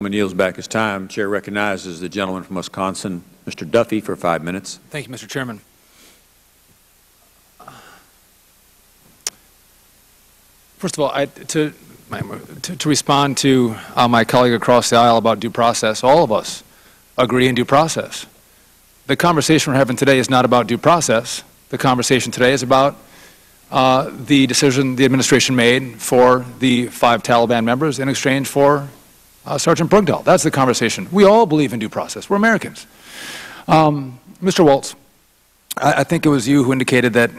Yields back his time. Chair recognizes the gentleman from Wisconsin, Mr. Duffy, for 5 minutes. Thank you, Mr. Chairman. First of all, to respond to my colleague across the aisle about due process, all of us agree in due process. The conversation we're having today is not about due process. The conversation today is about the decision the administration made for the 5 Taliban members in exchange for Sergeant Bergdahl. That's the conversation. We all believe in due process. We're Americans. Mr. Walz, I think it was you who indicated that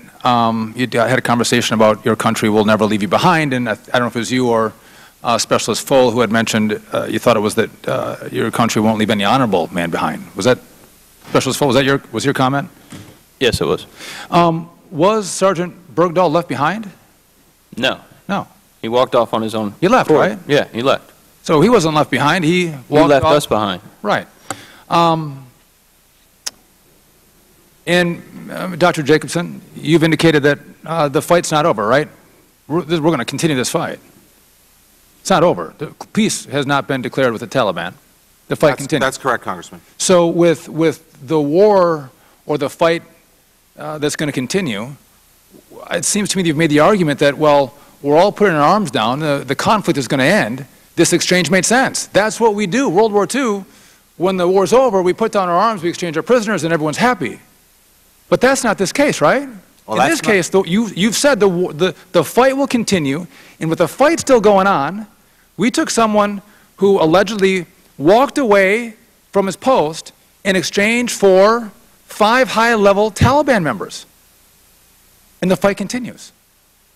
you had a conversation about your country will never leave you behind, and I don't know if it was you or Specialist Full who had mentioned you thought it was that your country won't leave any honorable man behind. Was that Specialist Full? Was your comment? Yes, it was. Was Sergeant Bergdahl left behind? No. No. He walked off on his own. He left, forward. right? Yeah, he left. So he wasn't left behind. He left us behind. Right. And Dr. Jacobson, you've indicated that the fight's not over, right? We're going to continue this fight. It's not over. The peace has not been declared with the Taliban. The fight continues. That's correct, Congressman. So with the war or the fight that's going to continue, it seems to me that you've made the argument that, well, we're all putting our arms down, the conflict is going to end. This exchange made sense. That's what we do. World War II, when the war's over, we put down our arms, we exchange our prisoners, and everyone's happy. But that's not this case, right? Well, in this case, you've said the fight will continue, and with the fight still going on, we took someone who allegedly walked away from his post in exchange for 5 high-level Taliban members. And the fight continues.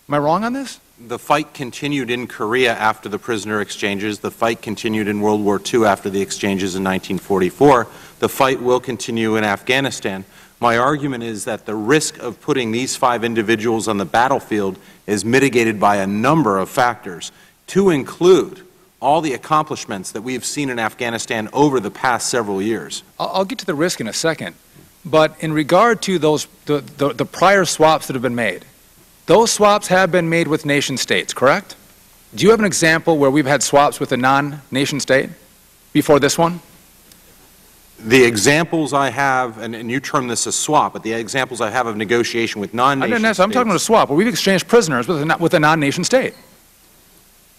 Am I wrong on this? The fight continued in Korea after the prisoner exchanges. The fight continued in World War II after the exchanges in 1944. The fight will continue in Afghanistan. My argument is that the risk of putting these 5 individuals on the battlefield is mitigated by a number of factors, to include all the accomplishments that we have seen in Afghanistan over the past several years. I'll get to the risk in a second, but in regard to those the prior swaps that have been made, those swaps have been made with nation states, correct? Do you have an example where we've had swaps with a non-nation state before this one? The examples I have, and you term this a swap, but the examples I have of negotiation with non-nation states. I'm talking about a swap where we've exchanged prisoners with a non-nation state.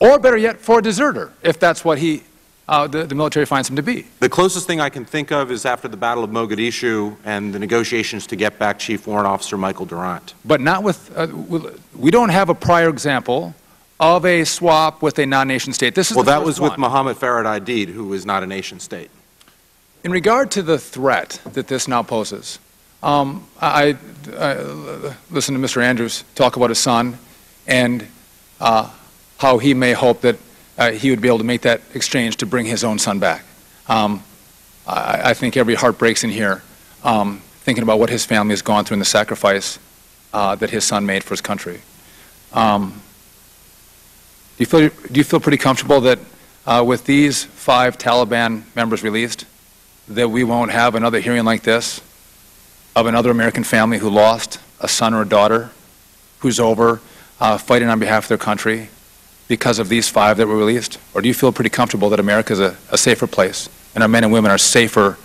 Or better yet, for a deserter, if that's what the military finds him to be. The closest thing I can think of is after the Battle of Mogadishu and the negotiations to get back Chief Warrant Officer Michael Durant. But not with, we don't have a prior example of a swap with a non-nation state. This is well, the that first was one. with Mohammed Farad Aidid, who is not a nation state. In regard to the threat that this now poses, I listened to Mr. Andrews talk about his son and how he may hope that he would be able to make that exchange to bring his own son back. I think every heart breaks in here thinking about what his family has gone through and the sacrifice that his son made for his country. Do you feel pretty comfortable that with these 5 Taliban members released, that we won't have another hearing like this of another American family who lost a son or a daughter who's over fighting on behalf of their country because of these 5 that were released? Or do you feel pretty comfortable that America is a safer place and our men and women are safer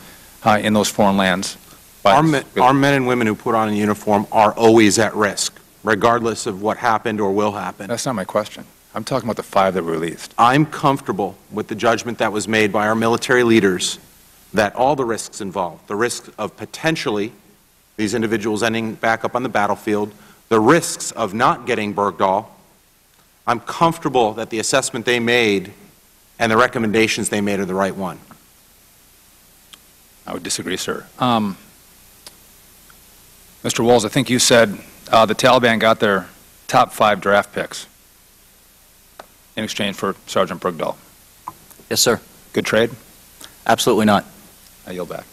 in those foreign lands? Our men and women who put on a uniform are always at risk, regardless of what happened or will happen. That's not my question. I'm talking about the 5 that were released. I'm comfortable with the judgment that was made by our military leaders that all the risks involved, the risk of potentially these individuals ending back up on the battlefield, the risks of not getting Bergdahl, I'm comfortable that the assessment they made and the recommendations they made are the right one. I would disagree, sir. Mr. Walz, I think you said the Taliban got their top 5 draft picks in exchange for Sergeant Bergdahl. Yes, sir. Good trade? Absolutely not. I yield back.